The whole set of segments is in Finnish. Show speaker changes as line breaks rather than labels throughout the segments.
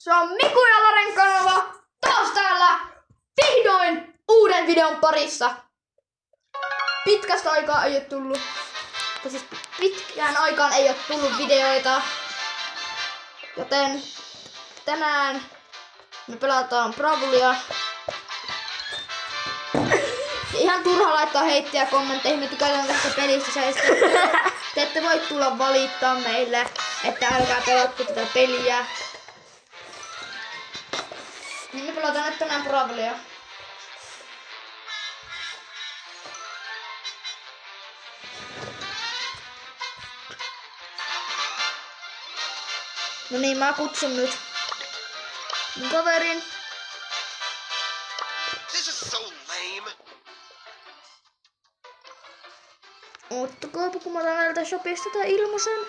Se on Miku ja Laren kanava taas täällä vihdoin uuden videon parissa. Pitkästä aikaa ei ole tullut, siis pitkään aikaan ei ole tullut videoita. Joten tänään me pelataan Brawlia. Ihan turha laittaa heittiä kommentteihin, me tykätään tästä pelistä. Te ette voi tulla valittaa meille, että älkää pelatko tätä peliä. Niin me pelataan nyt tänään Brawlia. No niin, mä kutsun nyt mun kaverin.
This is so lame.
Ottakaapa, kun mä otan näiltä shopista tää ilmaisen.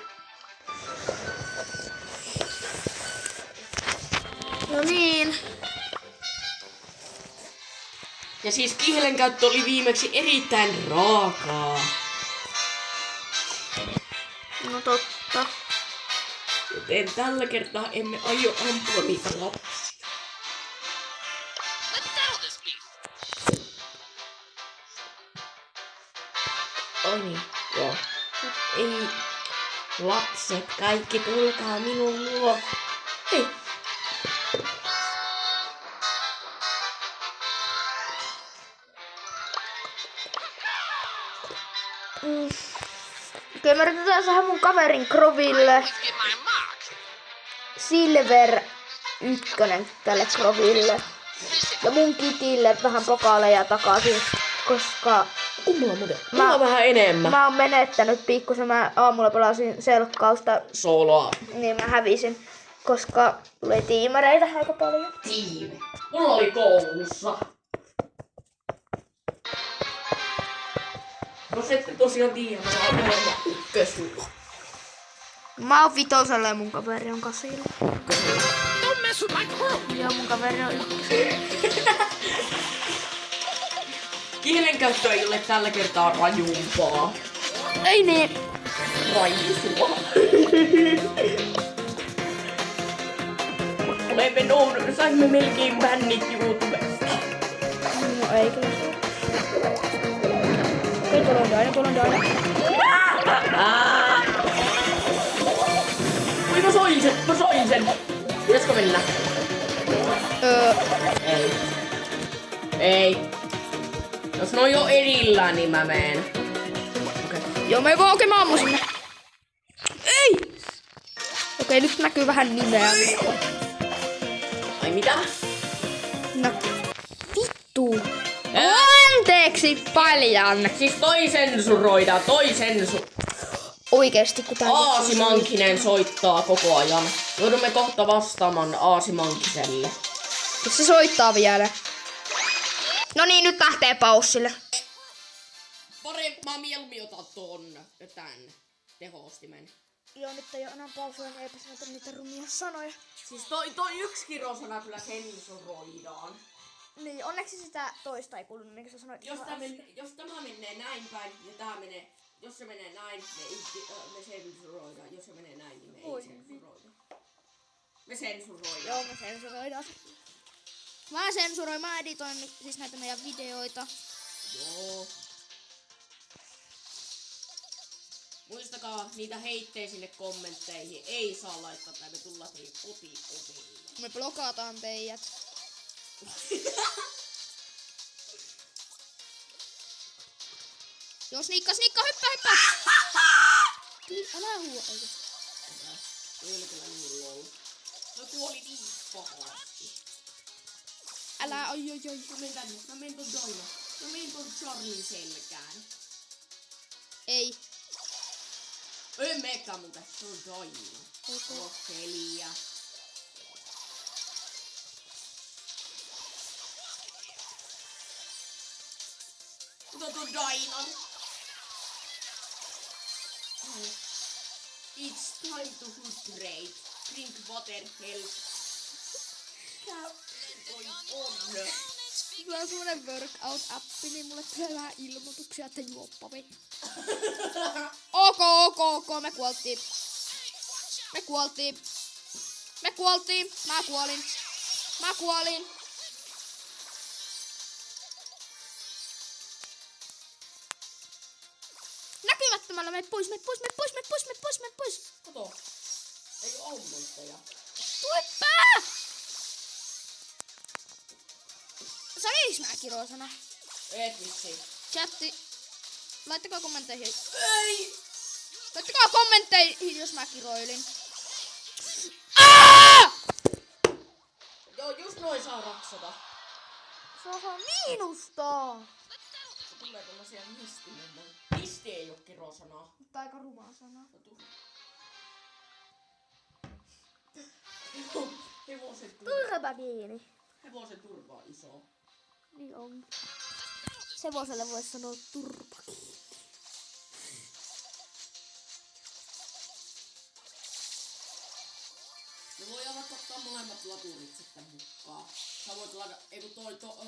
No niin.
Ja siis kielenkäyttö oli viimeksi erittäin raakaa.
No totta.
Joten tällä kertaa emme aio ampua niitä lapsia.
Let's settle this beef.
Oi niin, joo. Ei. Lapset, kaikki tulkaa minun luo. Hei.
Okei, me yritetään saada mun kaverin Groville
Let's get my mark.
Silver 1 tälle Groville. Ja mun Kitille vähän pokaaleja takaisin, koska
Mulla on vähän enemmän.
mä oon menettänyt pikkusen. Mä aamulla pelasin selkkausta,
Soloa.
niin mä hävisin, koska tuli tiimareita aika paljon.
Tiimi. Mulla oli koulussa. No se ette tosiaan tiedä, mä oon olemaan ykkösluokka.
Mä oon vitosella ja mun kaveri on kasilla.
Don't mess with my crew.
Ja mun kaveri on ykkösellä.
Kielenkäyttö ei ole tällä kertaa rajumpaa.
Ei niin.
Raisua. Saimme melkein bännit YouTubesta.
No ei kyllä. Okei, tuolla on Daina.
Ui, mä soin sen. Pitäisikö mennä? Ei. Jos ne on jo erillään, niin mä menen.
Joo, okei, mä ammun sinne. Ei! Okei, nyt näkyy vähän nimeä.
Ai mitä?
No, vittu. Anteeksi paljon.
Siis toi sensuroidaan,
Oikeesti, kun tää
Aasimankinen soittaa koko ajan. Joudumme kohta vastaamaan Aasimankiselle.
se soittaa vielä. No niin, nyt lähtee paussille.
Mä mieluummin otan tän tehostimen.
Joo, nyt ei oo enää pausua, niin eipä sanota niitä rumia sanoja.
Siis toi yksi kirosana kyllä sensuroidaan.
Niin, onneksi sitä toista ei kuulunut, niin kuin sä sanoit.
Jos tämä menee näin päin ja tää menee, jos se menee näin, me sensuroidaan. Jos se menee näin, niin me ei sensuroida. Me sensuroidaan.
Joo, me sensuroidaan. Mä editoin siis näitä meidän videoita.
Joo. Muistakaa niitä heittejä sinne kommentteihin. Ei saa laittaa tai me tullaan teille kotiin.
Me blokataan teidät. Joo, sniikka, hyppää! Älä huo oikeesti.
Ei ole kyllä niin lol. No kuoli niin pahasti.
Älä, oi.
Mä menen ton Doina. Mä menen ton Charlin selkään.
Ei.
Ei meekään muuten, se on Doina.
Okay.
Peliä. Ota ton Dainan. It's time to hydrate. Drink water, help. Toi on.
Mulla on semmonen workout-appi, niin mulle tulee vähän ilmoituksia, että juoppa vettä. Ok, me kuoltiin. Me kuoltiin. Mä kuolin. Näkymättömällä mene pois.
Kato. Ei oo ammentteja.
Tuepää! Sanis mä kirosana?
Et vissi.
Chatti. Laittakaa kommentteihin.
Ei!
Laittakaa kommentteihin, jos mä kiroilin. Aaaa!
Joo, just noin saa raksata.
Se on miinusta.
Tulee tällaisia mistinen. Misti ei oo kirosanaa.
Mutta aika ruma sana.
Hevosen
Turva kiinni.
Hevosen turva on iso.
Niin on. Hevoselle voisi sanoa turpa kiinni.
Me voidaan vaikka ottaa molemmat laturit sitten mukaan. Sä voit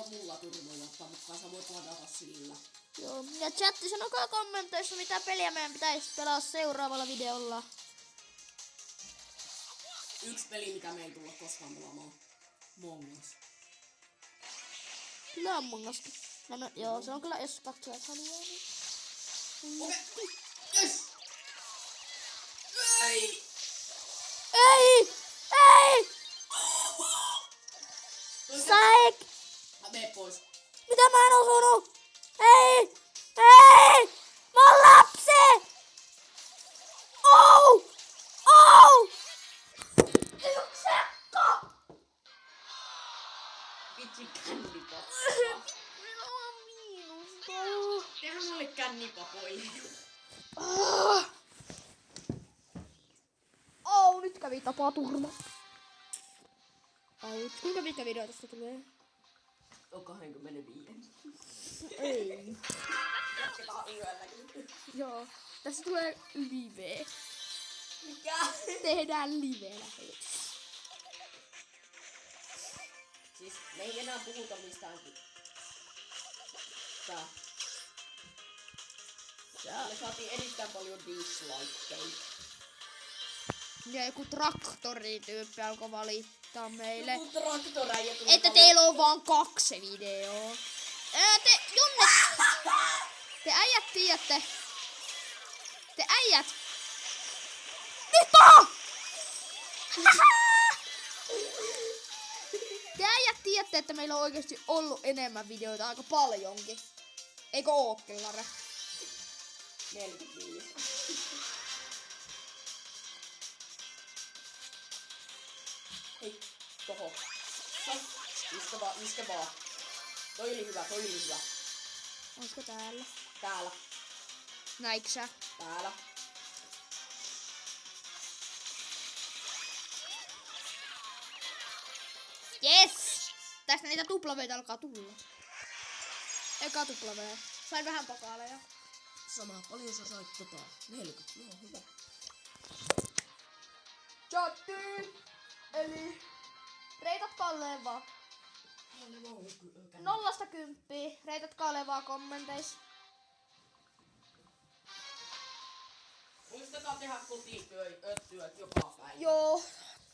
mun laturi voi ottaa mukaan, sä voit ladata sillä.
Joo, ja chatti, sanokaa kommenteissa mitä peliä meidän pitäisi pelaa seuraavalla videolla.
Yksi peli, mitä me ei tulla koskaan pelaamaan. Among Us.
Kyllä Among Us. No, joo, se on kyllä, jos katsojat haluaa. Niin.
Okei. Yes! Ei!
Ei! Saik!
Mene pois.
Mitä mä en osunut? Ei! Mä oon lapsi! Sekka!
Vitsi kännipappa.
Minä on miinusta.
Tehän mulle kännipapoille.
Nyt kävi tapaturma. Ai, kuinka pitkä video tästä tulee?
On 25.
Ei.
Jatketaan yölläkin.
Joo. Tässä tulee live.
Mikä?
Tehdään live-lähetys.
Siis me ei enää puhuta mistään. Tää. Me saatiin erittäin paljon dislikeja.
Ja joku traktorityyppi alkoi valittaa meille.
Joku traktoräijä tuli
Että teillä on vaan 2 videoa. Te äijät tiedätte. Mitä? Te äijät tiedätte, että meillä on oikeesti ollut enemmän videoita, aika paljonkin. Eikö oo, Kellare?
45. Hei, toho. Iske vaan. Toi oli hyvä.
Oisko täällä?
Täällä.
Näitkö sä?
Täällä.
Yes! Tästä niitä tuplaveita alkaa tulla. Eka tuplavee. Sain vähän pokaaleja.
Sama paljon sä sait 40. Joo, hyvä.
Chatti! Eli reitatkaa Levaa. 0–10. Reitatkaa Levaa kommenteissa.
Muistakaa tehdä kotityöt joka päivä.
Joo.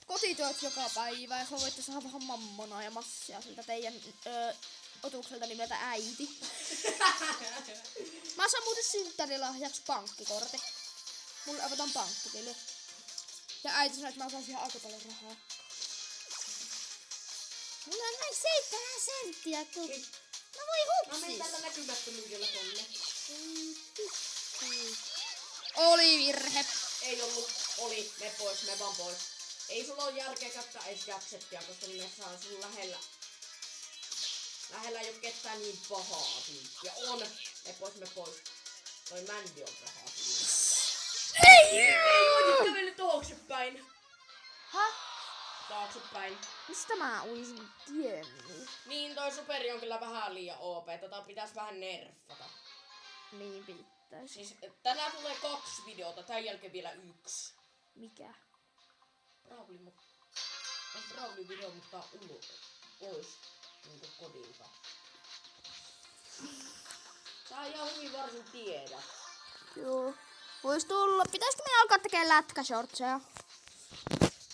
Kotityöt joka päivä ja sä voitte saada vähän mammonaa ja massia siltä teidän otukselta nimeltä äiti. Mä saan muuten synttärilahjaksi pankkikortti. Mulle avataan pankkitili. Ja äiti sanoi, että mä saan siihen aika paljon rahaa. Mulla on näin 7 senttiä tullut. No voi
Mä menen
hupsis.
tällä näkymättömyydellä tonne.
Oli virhe.
Ei ollut. Oli. Me pois. Me vaan pois. Ei sulla ole järkeä käyttää edes gadgettia, koska nimessä on sun lähellä. Lähellä ei oo ketään niin pahaa. Ja on. Me pois. Toi Mändi on pahaa. Ei oo, nyt kävely taaksepäin.
Häh?
Taaksepäin.
Mistä mä olisin tiennyt?
Niin, toi superi on kyllä vähän liian OP. Tota pitäis vähän nerfata.
Niin pitäis.
Siis tänään tulee 2 videota, tän jälkeen vielä 1.
Mikä?
Brawlin video, mutta ois niinku kodilta. Sä ihan hyvin varsin tiedä.
Joo. Vois tulla. Pitäisikö me alkaa tekemään lätkäshortseja?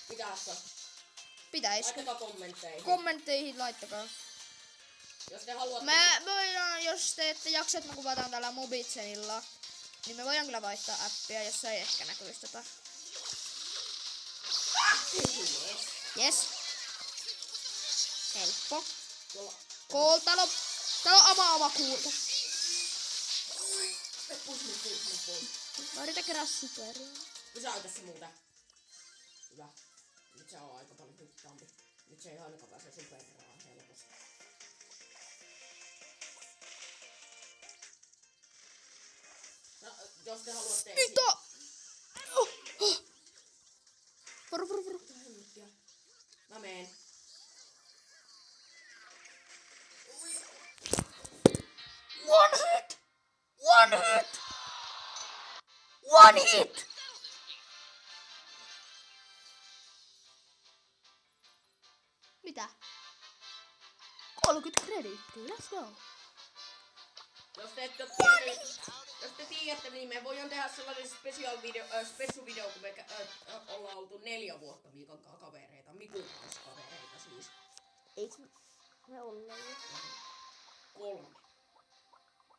Mitäs sä?
Pitäisikö?
Laittakaa kommentteihin.
Kommentteihin laittakaa.
Jos te haluatte...
Me voidaan, jos te ette jaksa, että me kuvataan täällä Mobitzenilla, niin me voidaan kyllä vaihtaa appia, jos se ei ehkä näkyisi tota. Yes. Helppo. Täällä on oma kuulta. Mä yritän kerää superia.
Pysäytä se muuten. Hyvä. Nyt se on aika paljon hitaampi. Nyt se ei ainakaan pääse superaan helposti. No, jos te haluatte...
Mitä? Varu.
Mitä helvettiä? Mä meen.
One hit! One hit! Mitä? 30 krediittiä, let's go!
Jos te ette ole tiennyt, jos te tiedätte, niin me voidaan tehdä sellainen spessuvideo, kun me ollaan oltu 4 vuotta Miikan kanssa kavereita. Mikun kanssa kavereita siis.
Eiks me olla jo?
3.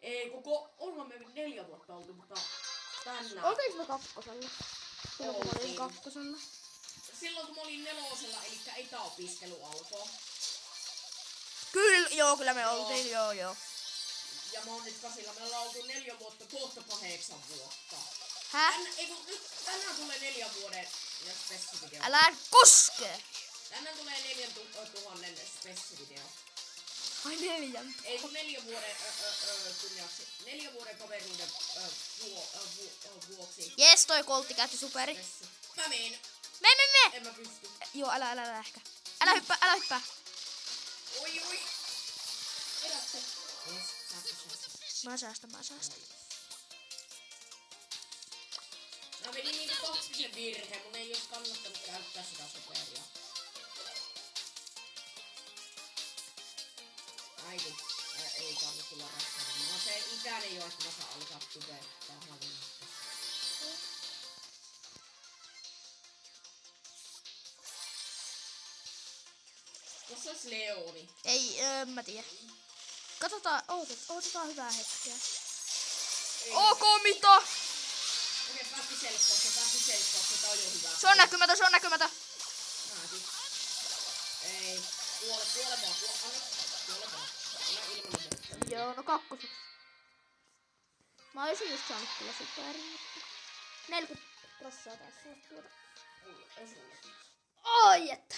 Ei, ollaan me 4 vuotta oltu, mutta tänään.
Oltiinko me kakkosella? Silloin kun mä olin
Oltiin.
kakkosella.
Silloin kun mä olin 4, eli etäopiskelu alkoi.
Kyllä me oltiin, joo.
Ja mä oon nyt 8. Me ollaan oltu 4 vuotta, kohta 8 vuotta.
Häh?
Tänään tulee 4 vuoden spessivideo.
Älä koske!
Tänään tulee 4000 spessivideo.
Ai 4.
Ei kun 4 vuoden kunniaksi. 4 vuoden kaveruuden vuoksi.
Jes, toi koltti käytti superi.
Spessu. Mä meen.
Me!
En mä pysty.
Joo, älä ehkä. Älä hyppää.
Oi. Vedä se. Säästä.
Mä säästän.
Mä vedin niinku tohtisen virhe. Mun ei ois kannattanut käyttää sitä superia. Aiku. Ei tarvitse tulla raskaana. Mä oon se ikäinen jo, että mä saan alkaa tubettaa. Tossa ois Leoni.
Ei, mä tiedä. Katsotaan, odotetaan hyvää hetkeä.
Ei.
Ok, mitä?
Okei, päästi selkkaukseen. Tää on jo hyvä.
Se on näkymätön.
Nähti. Ei. Kuole vaan. Anna ilman.
Joo, no kakkoseksi. Mä oisin just saanut kyllä superin, mutta 40% taas olla tuota. Oi, että.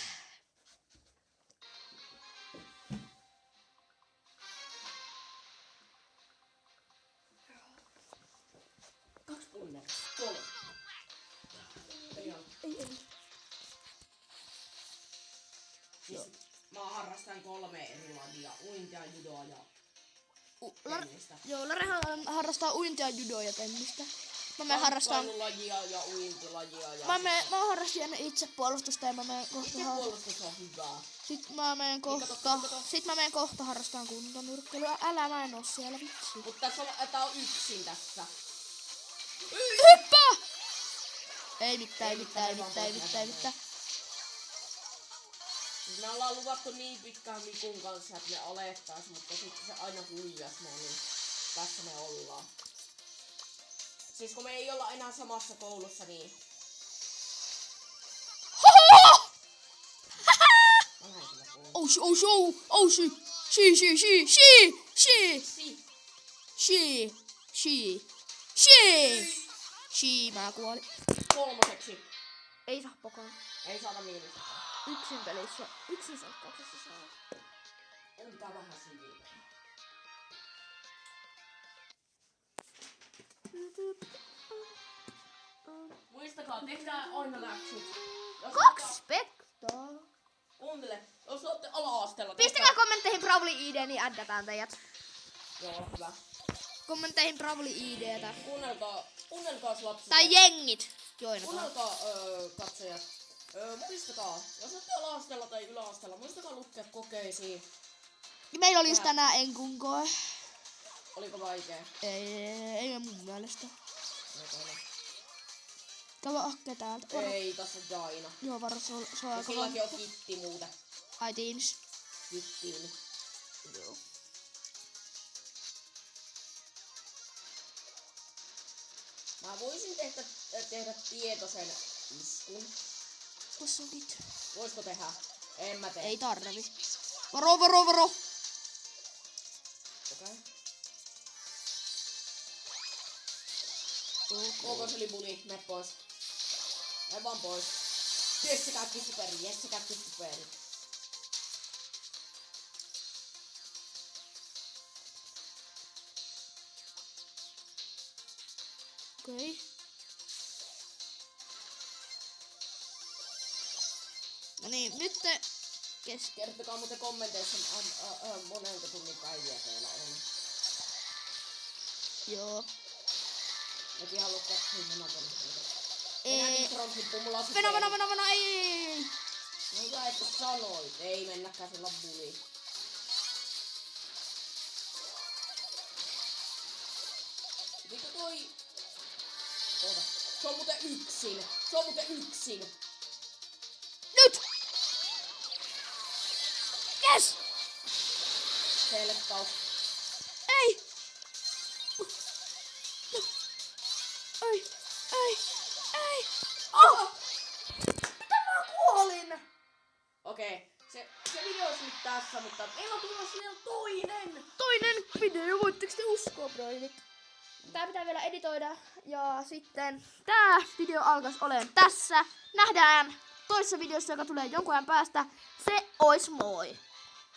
Siis mä harrastan 3 eri lajia. Uintia, judoa ja tennistä.
Joo, Lare harrastaa uintia, judoa ja tennistä. Mä harrastan...
Kamppailulajia ja uintilajia ja...
Mä harrastin ennen itsepuolustusta ja mä menen kohta...
Itsepuolustus on hyvää.
Sitten mä menen kohta harrastaan kuntonyrkkelyä. Mä en oo siellä, vitsi.
Mutta tää on yksin tässä.
Hyppää! Ei mitään.
Siis me ollaan luvattu niin pitkään Mikun kanssa, että me olettais, mutta sitten se aina huijas mua, niin tässä me ollaan. Siis kun me ei olla enää samassa koulussa, niin... Mä lähden kyllä pois.
Mä kuolin.
3.
Ei saa pokaa.
Ei saada miinusta.
Yksin selkkauksessa saa.
On tää vähän siviilä. Muistakaa, tehkää aina läksyt. Jos
2 spektaa.
Kuuntele, jos ootte ala-asteella...
Pistäkää kommentteihin Bravli ID, niin addataan teidät.
Joo, hyvä.
Kommentteihin Bravli IDtä.
Kuunnelkaa lapset.
Tai jengit. Joinataan.
Kuunnelkaa katsojat. Muistakaa, jos olette ala-asteella tai yläasteella, muistakaa lukea kokeisiin.
Meillä oli just tänään enkun koe.
Oliko vaikea?
Ei mun mielestä. Käy hakkee täältä. Varo.
Ei, tossa on Daina.
Joo, varo, se on
Ja
aika
silläkin on
vankka.
kitti muuten.
Ai teams.
Kittiin.
Joo.
Mä voisin tehdä tietoisen iskun.
Tossa on kit.
Voisko tehdä? En mä tee.
Ei tarvi. Varo, varo, varo.
Okei. Ok, se oli bully. Mene pois. Mene vaan pois. Jesse käytti superi. Jesse käytti superi.
Okei. No niin, nyt
Kertokaa muuten kommenteissa monenko tunnin päiviä teillä on.
Joo.
Mäkin haluan mennä tonne.
Ei.
Mennään niin frontlippuun, mulla on
Veno,
superi.
veno, veno, veno, ei.
No hyvä, että sanoit. Ei mennäkään, sillä on bully. Mikä toi? Oota. Se on muuten yksin. Se on muuten yksin.
Nyt! Yes!
Selkkaus.
Ei! Ei! Ei! Ei! Oh! Mitä mä kuolin?
Okei. Se video olisi nyt tässä, mutta meillä on tulossa vielä toinen.
Toinen video, voitteko te uskoa, broidit? Tää pitää vielä editoida ja sitten tää video alkaisi olemaan tässä. Nähdään toisessa videossa, joka tulee jonkun ajan päästä. Se ois moi!